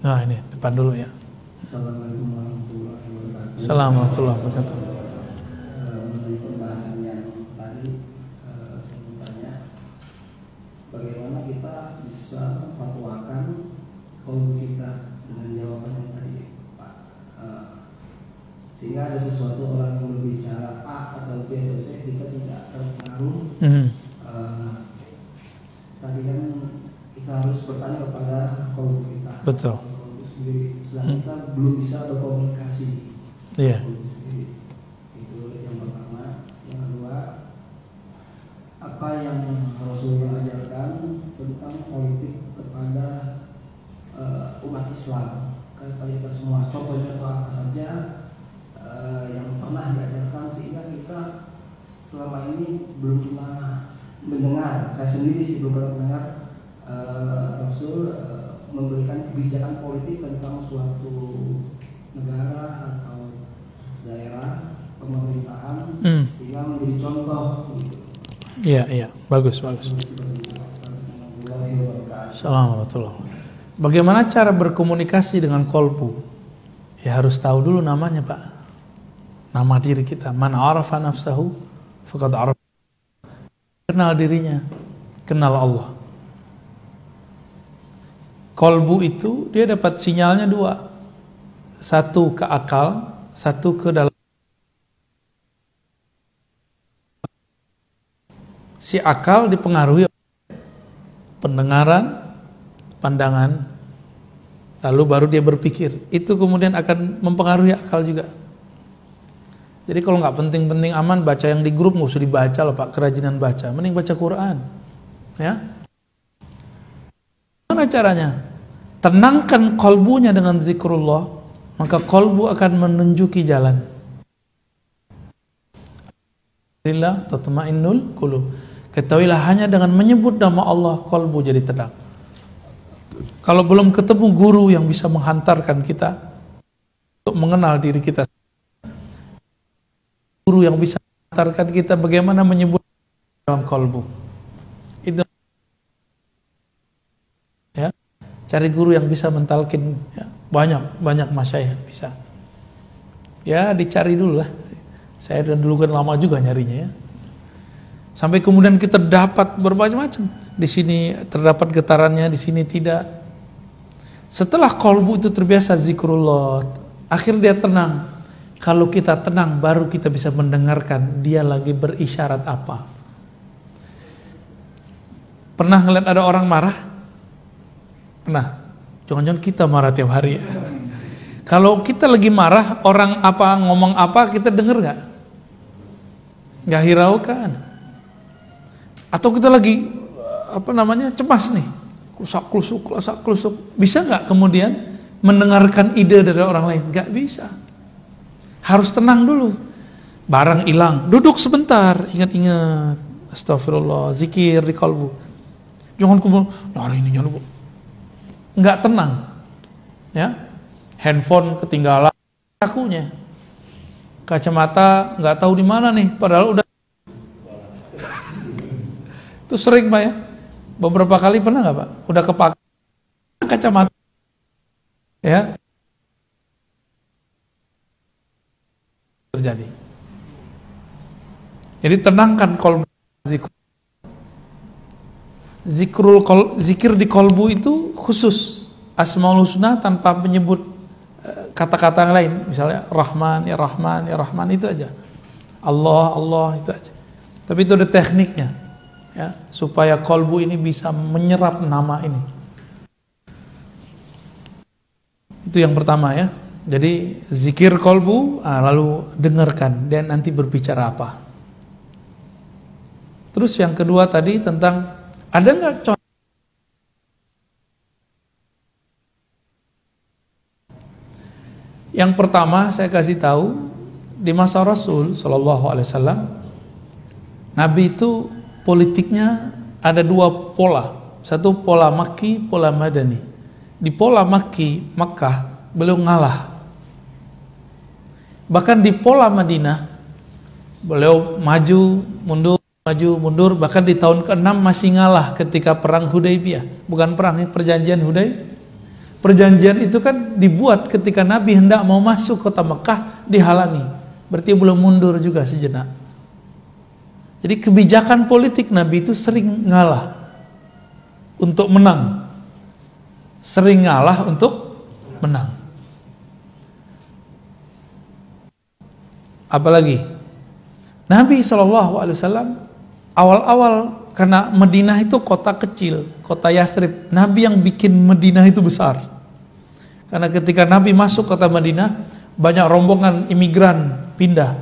Nah ini depan dulu ya. Assalamualaikum warahmatullahi wabarakatuh. Assalamualaikum warahmatullahi wabarakatuh. Mengenai pembahasan yang tadi, saya bertanya, bagaimana kita bisa memfatwakan kaum kita dengan jawaban yang tadi, Pak, sehingga ada sesuatu orang yang berbicara A atau B atau C, kita tidak terpengaruh. Tadi kan kita harus bertanya kepada kaum kita. Betul. Kita belum bisa berkomunikasi. Iya. Itu yang pertama. Yang kedua, apa yang Rasulullah ajarkan tentang politik kepada umat Islam kepada kita semua. Contoh-contoh apa saja yang pernah diajarkan sehingga kita selama ini belum pernah mendengar. Saya sendiri sih belum pernah mendengar Rasul memberikan kebijakan politik tentang suatu negara atau daerah pemerintahan sehingga menjadi contoh gitu. Iya, bagus. Assalamualaikum. Bagaimana cara berkomunikasi dengan kolbu? Ya harus tahu dulu namanya, Pak. Nama diri kita. Man arafa nafsahu faqad arafa. Kenal dirinya, kenal Allah. Kolbu itu dia dapat sinyalnya dua, satu ke akal, satu ke dalam. Si akal dipengaruhi pendengaran, pandangan, lalu baru dia berpikir. Itu kemudian akan mempengaruhi akal juga. Jadi kalau nggak penting-penting aman, baca yang di grup nggak usah dibaca loh Pak, kerajinan baca, mending baca Quran, ya. Gimana caranya? Tenangkan kolbunya dengan zikrullah, maka kolbu akan menunjuki jalan. Alhamdulillah tatma'innul qulub. Ketahuilah hanya dengan menyebut nama Allah, kolbu jadi tenang. Kalau belum ketemu guru yang bisa menghantarkan kita untuk mengenal diri kita, guru yang bisa menghantarkan kita bagaimana menyebut dalam kolbu, itu ya, cari guru yang bisa mentalkin, ya. banyak masyayikh bisa, ya dicari dulu lah. Saya dulu kan lama juga nyarinya, ya. Sampai kemudian kita dapat berbagai macam. Di sini terdapat getarannya, di sini tidak. Setelah kolbu itu terbiasa zikrullah, akhir dia tenang. Kalau kita tenang, baru kita bisa mendengarkan dia lagi berisyarat apa. Pernah ngeliat ada orang marah? Pernah? Jangan-jangan kita marah tiap hari, ya. Kalau kita lagi marah, orang apa ngomong apa kita denger nggak? Nggak hiraukan. Atau kita lagi cemas nih, klusak klusuk, bisa nggak kemudian mendengarkan ide dari orang lain? Nggak bisa. Harus tenang dulu. Barang hilang, duduk sebentar, ingat-ingat, astagfirullah, zikir di kalbu. Jangan kemudian hari ini jangan lupa. Nggak tenang, ya. Handphone ketinggalan, akunya. Kacamata nggak tahu di mana nih, padahal udah. Itu sering Pak, ya. Beberapa kali pernah nggak Pak? Udah kepakai kacamata, ya. Terjadi. Jadi tenangkan kolbu. Zikir di kolbu itu khusus Asmaul Husna tanpa menyebut kata-kata yang lain. Misalnya Rahman, ya Rahman, ya Rahman, itu aja. Allah, itu aja. Tapi itu ada tekniknya, ya, supaya kolbu ini bisa menyerap nama ini. Itu yang pertama, ya. Jadi zikir kolbu, lalu dengarkan dan nanti berbicara apa. Terus yang kedua tadi tentang ada nggak contoh? Yang pertama saya kasih tahu di masa Rasul Shallallahu Alaihi Wasallam, Nabi itu politiknya ada dua pola, satu pola Makki, pola Madani. Di pola Makki, Makkah, beliau ngalah. Bahkan di pola Madinah, beliau maju mundur, bahkan di tahun ke-6 masih ngalah ketika perang Hudaybiyah. Bukan perang, ini perjanjian Hudaybiyah. Perjanjian itu kan dibuat ketika Nabi hendak mau masuk kota Mekah, dihalangi. Berarti belum mundur juga sejenak. Jadi kebijakan politik Nabi itu sering ngalah untuk menang. Sering ngalah untuk menang. Apalagi Nabi SAW awal-awal, karena Madinah itu kota kecil, kota Yathrib, Nabi yang bikin Madinah itu besar. Karena ketika Nabi masuk kota Madinah, banyak rombongan imigran pindah.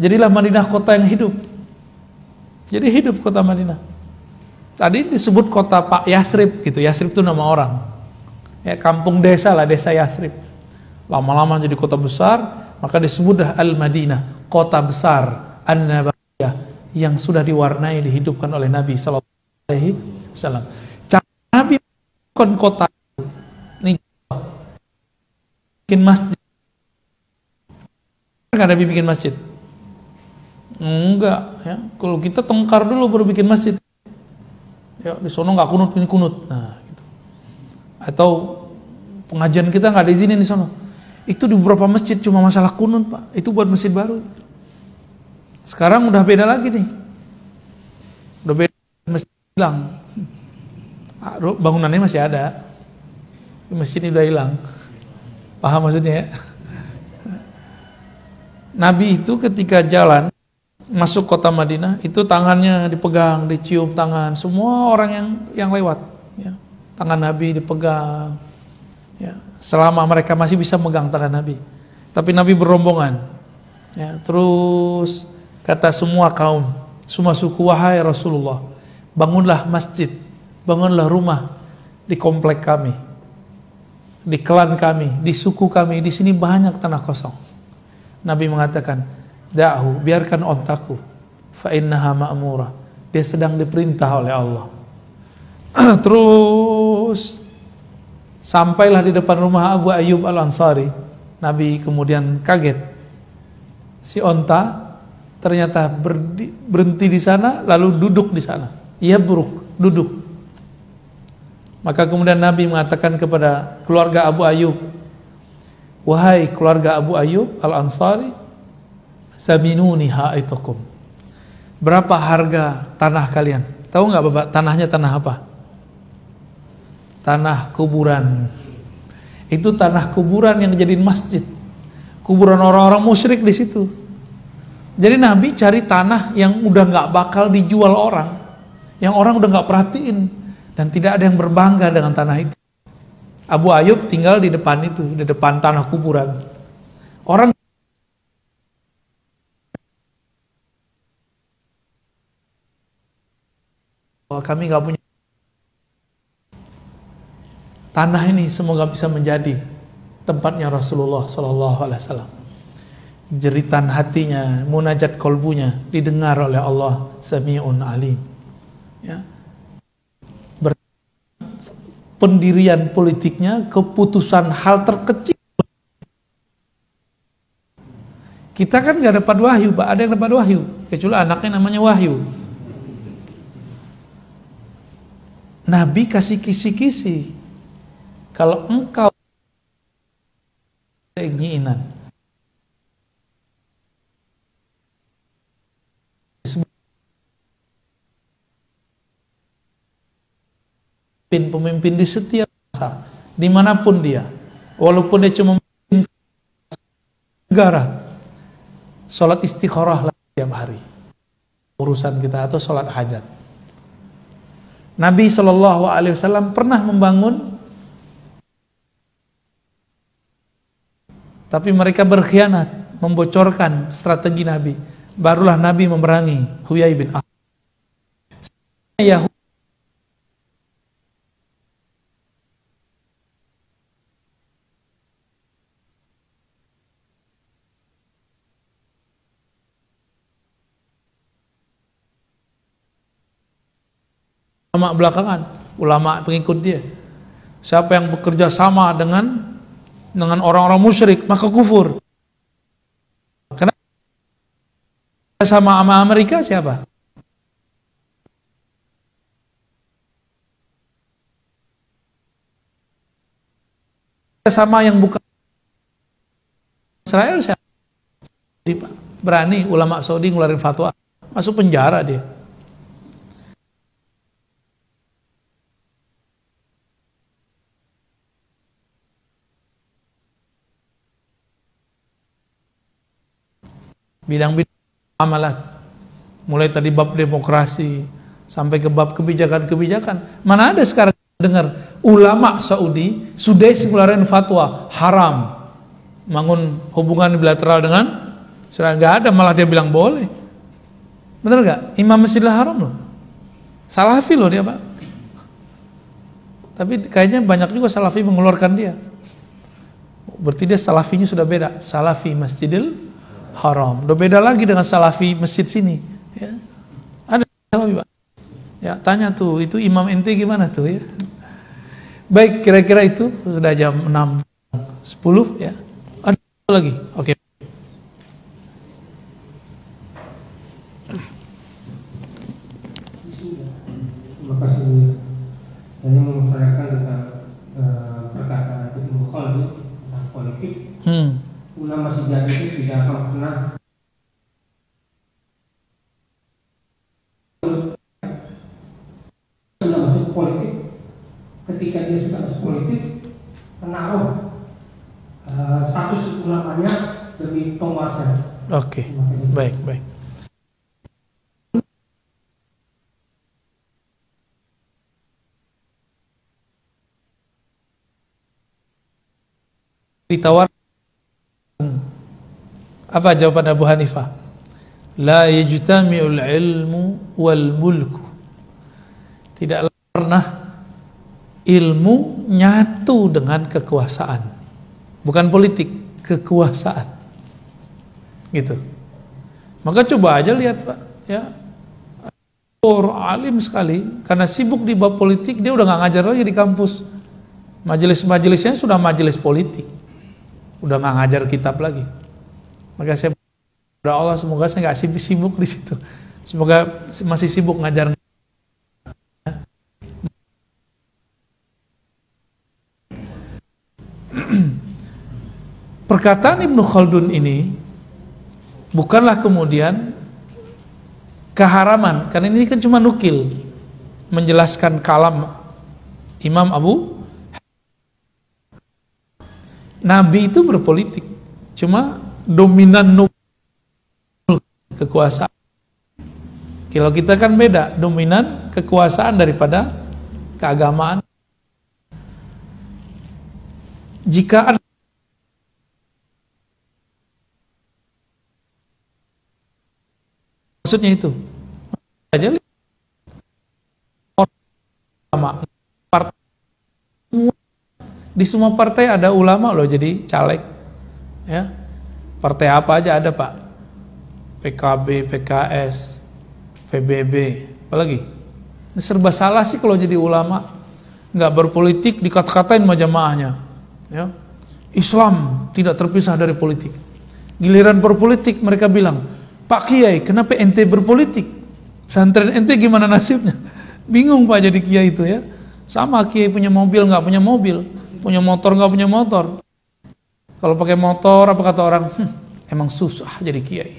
Jadilah Madinah kota yang hidup. Jadi hidup kota Madinah. Tadi disebut kota Pak Yathrib gitu. Yathrib itu nama orang. Ya, kampung desa lah, desa Yathrib. Lama-lama jadi kota besar, maka disebut Al-Madinah, kota besar An-Nabawiyah, yang sudah diwarnai, dihidupkan oleh Nabi SAW. Cara Nabi bukan kota ini bikin masjid. Enggak Nabi bikin masjid? Enggak ya. Kalau kita tengkar dulu baru bikin masjid. Ya di sono nggak kunut, ini kunut. Nah, gitu. Atau pengajian kita nggak diizinin di sono. Itu di beberapa masjid cuma masalah kunut, Pak. Itu buat masjid baru. Sekarang udah beda lagi nih. Udah beda, masjid hilang. Bangunannya masih ada. Masjid ini udah hilang. Paham maksudnya ya? Nabi itu ketika jalan masuk kota Madinah, itu tangannya dipegang, dicium tangan semua orang yang lewat. Ya. Tangan Nabi dipegang. Ya. Selama mereka masih bisa megang tangan Nabi. Tapi Nabi berombongan. Ya. Terus kata semua kaum, semua suku, wahai Rasulullah, bangunlah masjid, bangunlah rumah di komplek kami, di klan kami, di suku kami. Di sini banyak tanah kosong. Nabi mengatakan, da'hu, biarkan ontaku, fa innaha ma'murah, dia sedang diperintah oleh Allah. Terus sampailah di depan rumah Abu Ayyub Al-Ansari. Nabi kemudian kaget, si onta ternyata berhenti di sana, lalu duduk di sana. Ia buruk, duduk. Maka kemudian Nabi mengatakan kepada keluarga Abu Ayyub, wahai keluarga Abu Ayyub Al-Ansari, saminuni ha'itukum, berapa harga tanah kalian? Tahu nggak Bapak, tanahnya tanah apa? Tanah kuburan. Itu tanah kuburan yang dijadiin masjid. Kuburan orang-orang musyrik di situ. Jadi Nabi cari tanah yang udah nggak bakal dijual orang, yang orang udah nggak perhatiin, dan tidak ada yang berbangga dengan tanah itu. Abu Ayyub tinggal di depan itu, di depan tanah kuburan. Orang kami nggak punya tanah ini, semoga bisa menjadi tempatnya Rasulullah SAW. Jeritan hatinya, munajat kolbunya didengar oleh Allah Sami'un Alim. Ya. Pendirian politiknya, keputusan hal terkecil. Kita kan nggak dapat wahyu, Pak. Ada yang dapat wahyu, kecuali anaknya namanya Wahyu. Nabi kasih kisi-kisi. Kalau engkau keinginan, pemimpin di setiap masa, dimanapun dia, walaupun dia cuma memimpin negara, sholat istikharah setiap hari, urusan kita, atau sholat hajat. Nabi SAW pernah membangun, tapi mereka berkhianat, membocorkan strategi Nabi. Barulah Nabi memerangi Huyai bin Akhtab. Ulama belakangan, ulama pengikut dia. Siapa yang bekerja sama dengan orang-orang musyrik, maka kufur. Karena sama Amerika siapa? sama yang bukan Israel siapa? Berani ulama Saudi ngeluarin fatwa, masuk penjara dia. Bidang-bidang amalan, mulai tadi bab demokrasi sampai ke bab kebijakan-kebijakan. Mana ada sekarang dengar ulama Saudi sudah ngeluarin fatwa haram bangun hubungan bilateral dengan Israel? Nggak ada, malah dia bilang boleh. Bener nggak? Imam Masjidil Haram loh, Salafi loh dia Pak. Tapi kayaknya banyak juga Salafi mengeluarkan dia. Berarti dia Salafinya sudah beda. Salafi Masjidil Haram udah beda lagi dengan Salafi masjid sini ya. Ada Salafi Pak ya, tanya tuh itu imam ente gimana tuh ya. Baik, kira-kira itu sudah jam 6.10 ya. Ada lagi? Oke. Terima kasih. Saya mau mengucapkan tentang perkataan Ibnu Khaldun tentang politik. Ulama sejarah itu tidak akan pernah sudah masuk politik. Ketika dia sudah masuk politik, menaruh status ulamanya demi penguasa. Oke. Baik. Ditawar apa jawaban Abu Hanifah? La yajtami'ul ilmu wal mulku. Tidak pernah ilmu nyatu dengan kekuasaan. Bukan politik, kekuasaan. Gitu. Maka coba aja lihat Pak, ya. Alim sekali, karena sibuk di bab politik, dia udah nggak ngajar lagi di kampus. Majelis-majelisnya sudah majelis politik. Udah nggak ngajar kitab lagi. Maka saya berdoa Allah semoga saya nggak sibuk di situ. Semoga masih sibuk ngajar. Perkataan Ibnu Khaldun ini bukanlah kemudian keharaman, karena ini kan cuma nukil menjelaskan kalam Imam Abu. Nabi itu berpolitik, cuma dominan kekuasaan. Kalau kita kan beda, dominan kekuasaan daripada keagamaan. Jika ada maksudnya itu aja ulama di semua partai ada ulama loh jadi caleg ya. Partai apa aja ada Pak, PKB, PKS, PBB, apalagi ini serba salah sih kalau jadi ulama. Nggak berpolitik dikata-katain sama jamaahnya ya. Islam tidak terpisah dari politik. Giliran berpolitik mereka bilang, Pak Kiai, kenapa ente berpolitik? Pesantren ente gimana nasibnya? Bingung Pak jadi kiai itu ya. Sama kiai punya mobil nggak punya mobil, punya motor nggak punya motor. Kalau pakai motor apa kata orang, emang susah jadi kiai.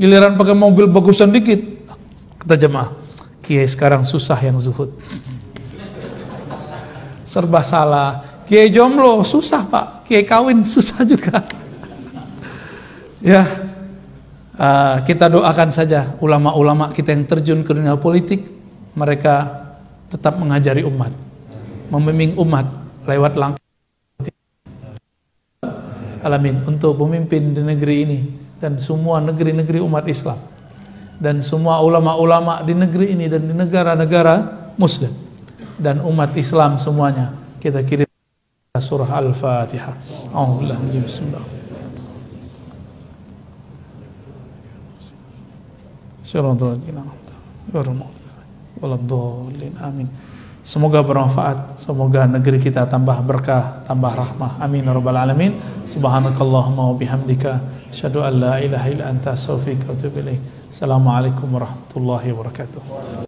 Giliran pakai mobil bagusan dikit, kata jemaah, kiai sekarang susah yang zuhud. Serba salah. Kiai jomblo susah Pak, kiai kawin susah juga. Ya. Kita doakan saja ulama-ulama kita yang terjun ke dunia politik, mereka tetap mengajari umat, membimbing umat lewat langkah alamin untuk pemimpin di negeri ini dan semua negeri-negeri umat Islam dan semua ulama-ulama di negeri ini dan di negara-negara muslim dan umat Islam semuanya. Kita kirim surah Al-Fatihah. A'udzubillahi bismillah. Amin. Semoga bermanfaat, semoga negeri kita tambah berkah, tambah rahmah. Amin ya rabbal alamin. Subhanakallahumma wa bihamdika asyhadu an la ilaha illa anta astaghfiruka wa atubu ilaik. Assalamualaikum warahmatullahi wabarakatuh.